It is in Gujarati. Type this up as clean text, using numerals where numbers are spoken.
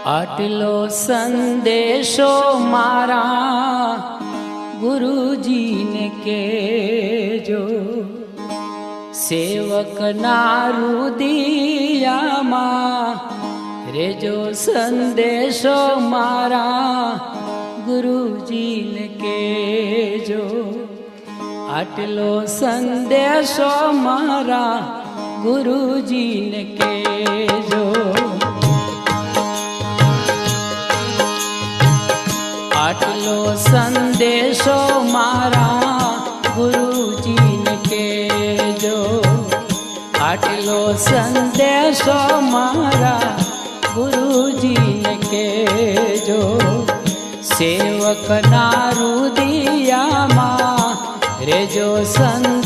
આટલો સંદેશો મારા ગુરુજીને કહેજો, સેવકના રુદિયામાં રેજો સંદેશો મારા ગુરુજીને કહેજો, આટલો સંદેશો મારા ગુરુજીને કહેજો। આટલો સંદેશો મારા ગુરુજીને કહેજો, આટલો સંદેશો મારા ગુરુજીને કહેજો, સેવકના રુદિયામાં રેજો સંદેશો